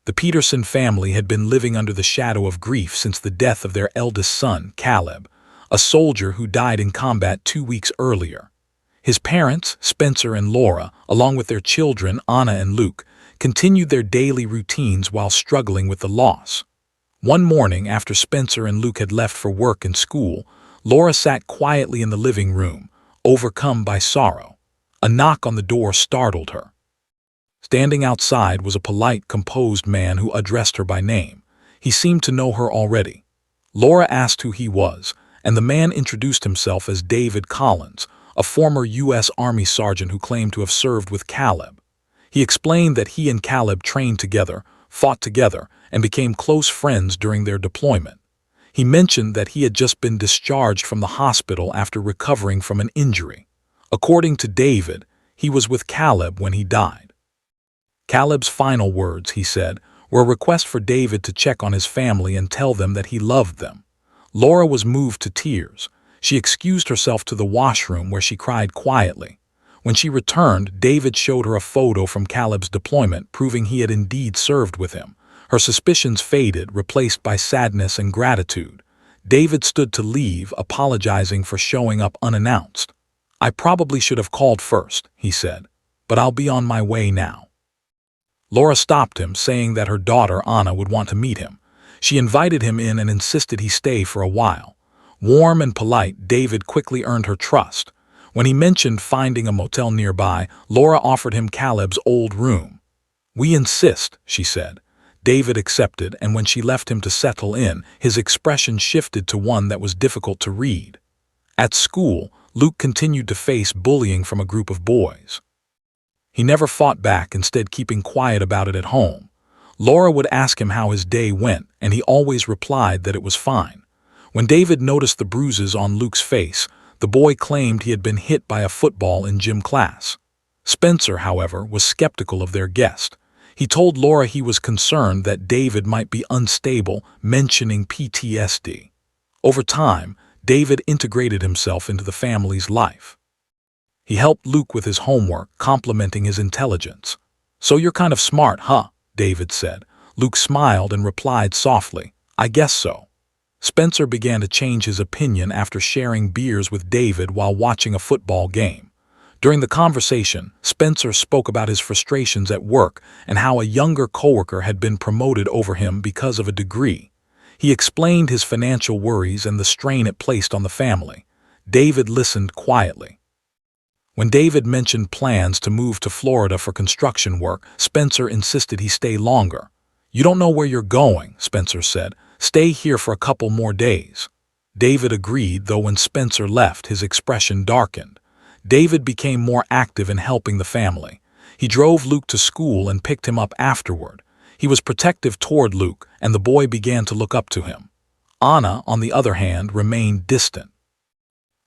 The Peterson family had been living under the shadow of grief since the death of their eldest son, Caleb, a soldier who died in combat 2 weeks earlier. His parents, Spencer and Laura, along with their children, Anna and Luke, continued their daily routines while struggling with the loss. One morning, after Spencer and Luke had left for work and school, Laura sat quietly in the living room, overcome by sorrow. A knock on the door startled her. Standing outside was a polite, composed man who addressed her by name. He seemed to know her already. Laura asked who he was, and the man introduced himself as David Collins, a former U.S. Army sergeant who claimed to have served with Caleb. He explained that he and Caleb trained together, fought together, and became close friends during their deployment. He mentioned that he had just been discharged from the hospital after recovering from an injury. According to David, he was with Caleb when he died. Caleb's final words, he said, were a request for David to check on his family and tell them that he loved them. Laura was moved to tears. She excused herself to the washroom where she cried quietly. When she returned, David showed her a photo from Caleb's deployment, proving he had indeed served with him. Her suspicions faded, replaced by sadness and gratitude. David stood to leave, apologizing for showing up unannounced. "I probably should have called first," he said, "but I'll be on my way now." Laura stopped him, saying that her daughter, Anna, would want to meet him. She invited him in and insisted he stay for a while. Warm and polite, David quickly earned her trust. When he mentioned finding a motel nearby, Laura offered him Caleb's old room. "We insist," she said. David accepted, and when she left him to settle in, his expression shifted to one that was difficult to read. At school, Luke continued to face bullying from a group of boys. He never fought back, instead keeping quiet about it at home. Laura would ask him how his day went, and he always replied that it was fine. When David noticed the bruises on Luke's face, the boy claimed he had been hit by a football in gym class. Spencer, however, was skeptical of their guest. He told Laura he was concerned that David might be unstable, mentioning PTSD. Over time, David integrated himself into the family's life. He helped Luke with his homework, complimenting his intelligence. "So you're kind of smart, huh?" David said. Luke smiled and replied softly, "I guess so." Spencer began to change his opinion after sharing beers with David while watching a football game. During the conversation, Spencer spoke about his frustrations at work and how a younger coworker had been promoted over him because of a degree. He explained his financial worries and the strain it placed on the family. David listened quietly. When David mentioned plans to move to Florida for construction work, Spencer insisted he stay longer. "You don't know where you're going," Spencer said. "Stay here for a couple more days." David agreed, though when Spencer left, his expression darkened. David became more active in helping the family. He drove Luke to school and picked him up afterward. He was protective toward Luke, and the boy began to look up to him. Anna, on the other hand, remained distant.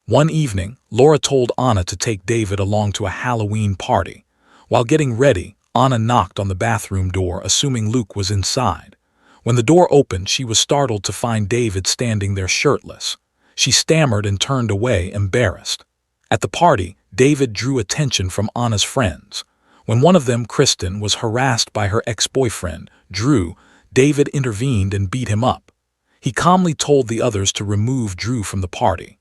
One evening, Laura told Anna to take David along to a Halloween party. While getting ready, Anna knocked on the bathroom door, assuming Luke was inside. When the door opened, she was startled to find David standing there shirtless. She stammered and turned away, embarrassed. At the party, David drew attention from Anna's friends. When one of them, Kristen, was harassed by her ex-boyfriend, Drew, David intervened and beat him up. He calmly told the others to remove Drew from the party.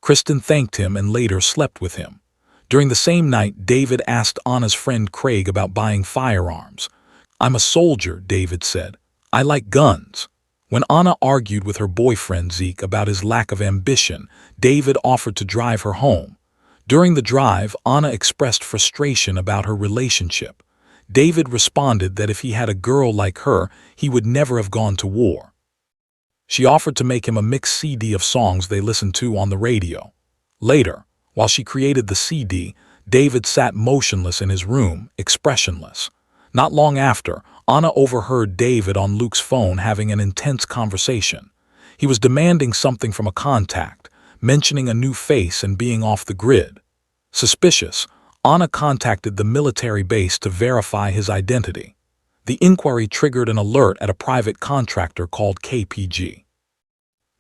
Kristen thanked him and later slept with him. During the same night, David asked Anna's friend Craig about buying firearms. "I'm a soldier," David said. "I like guns." When Anna argued with her boyfriend Zeke about his lack of ambition, David offered to drive her home. During the drive, Anna expressed frustration about her relationship. David responded that if he had a girl like her, he would never have gone to war. She offered to make him a mixed CD of songs they listened to on the radio. Later, while she created the CD, David sat motionless in his room, expressionless. Not long after, Anna overheard David on Luke's phone having an intense conversation. He was demanding something from a contact, mentioning a new face and being off the grid. Suspicious, Anna contacted the military base to verify his identity. The inquiry triggered an alert at a private contractor called KPG.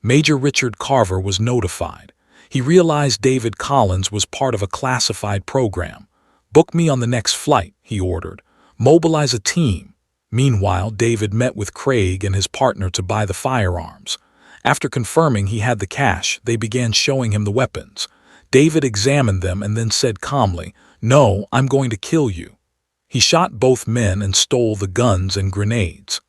Major Richard Carver was notified. He realized David Collins was part of a classified program. "Book me on the next flight," he ordered. "Mobilize a team. Meanwhile, David met with Craig and his partner to buy the firearms. After confirming he had the cash, they began showing him the weapons. David examined them and then said calmly, "No, I'm going to kill you." He shot both men and stole the guns and grenades.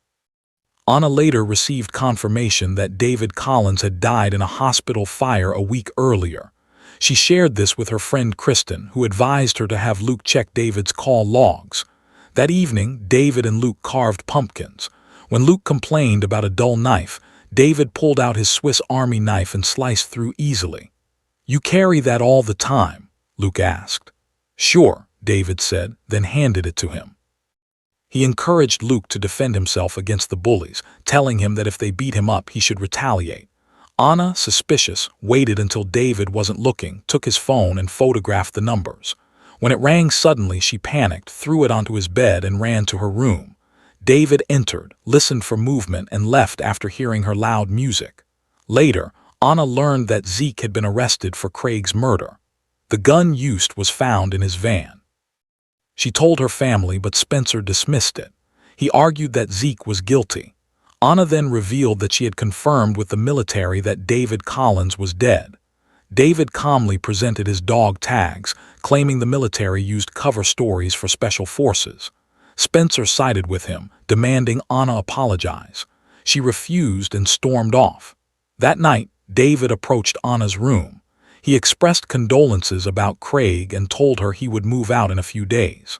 Anna later received confirmation that David Collins had died in a hospital fire a week earlier. She shared this with her friend Kristen, who advised her to have Luke check David's call logs. That evening, David and Luke carved pumpkins. When Luke complained about a dull knife, David pulled out his Swiss Army knife and sliced through easily. "You carry that all the time?" Luke asked. "Sure," David said, then handed it to him. He encouraged Luke to defend himself against the bullies, telling him that if they beat him up, he should retaliate. Anna, suspicious, waited until David wasn't looking, took his phone and photographed the numbers. When it rang suddenly, she panicked, threw it onto his bed and ran to her room. David entered, listened for movement, and left after hearing her loud music. Later, Anna learned that Zeke had been arrested for Craig's murder. The gun used was found in his van. She told her family, but Spencer dismissed it. He argued that Zeke was guilty. Anna then revealed that she had confirmed with the military that David Collins was dead. David calmly presented his dog tags, claiming the military used cover stories for special forces. Spencer sided with him, demanding Anna apologize. She refused and stormed off. That night, David approached Anna's room. He expressed condolences about Craig and told her he would move out in a few days.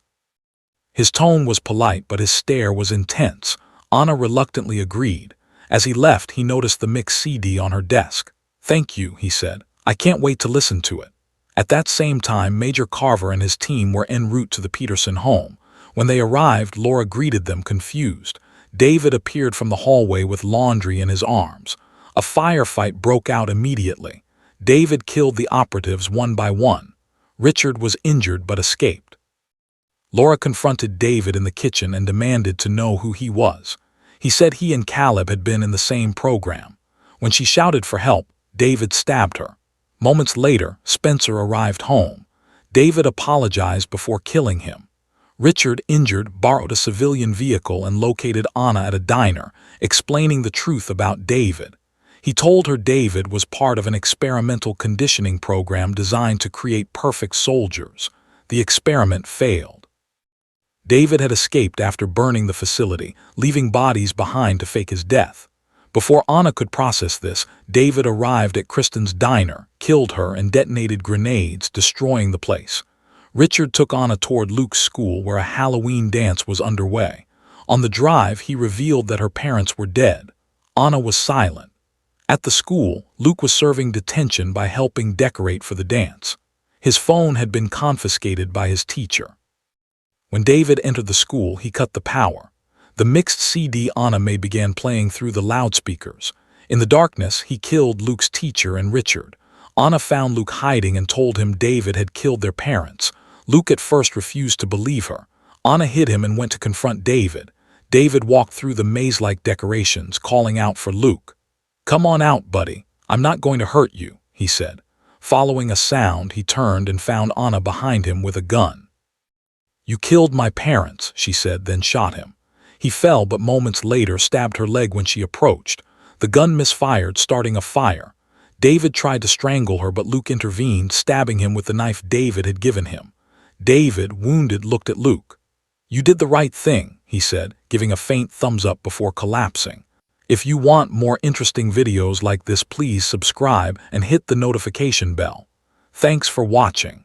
His tone was polite, but his stare was intense. Anna reluctantly agreed. As he left, he noticed the mixed CD on her desk. "Thank you," he said. "I can't wait to listen to it." At that same time, Major Carver and his team were en route to the Peterson home. When they arrived, Laura greeted them, confused. David appeared from the hallway with laundry in his arms. A firefight broke out immediately. David killed the operatives one by one. Richard was injured but escaped. Laura confronted David in the kitchen and demanded to know who he was. He said he and Caleb had been in the same program. When she shouted for help, David stabbed her. Moments later, Spencer arrived home. David apologized before killing him. Richard, injured, borrowed a civilian vehicle and located Anna at a diner, explaining the truth about David. He told her David was part of an experimental conditioning program designed to create perfect soldiers. The experiment failed. David had escaped after burning the facility, leaving bodies behind to fake his death. Before Anna could process this, David arrived at Kristen's diner, killed her, and detonated grenades, destroying the place. Richard took Anna toward Luke's school where a Halloween dance was underway. On the drive, he revealed that her parents were dead. Anna was silent. At the school, Luke was serving detention by helping decorate for the dance. His phone had been confiscated by his teacher. When David entered the school, he cut the power. The mixed CD Anna made began playing through the loudspeakers. In the darkness, he killed Luke's teacher and Richard. Anna found Luke hiding and told him David had killed their parents. Luke at first refused to believe her. Anna hid him and went to confront David. David walked through the maze-like decorations, calling out for Luke. "Come on out, buddy. I'm not going to hurt you," he said. Following a sound, he turned and found Anna behind him with a gun. "You killed my parents," she said, then shot him. He fell, but moments later stabbed her leg when she approached. The gun misfired, starting a fire. David tried to strangle her, but Luke intervened, stabbing him with the knife David had given him. David, wounded, looked at Luke. "You did the right thing," he said, giving a faint thumbs up before collapsing. If you want more interesting videos like this, please subscribe and hit the notification bell. Thanks for watching.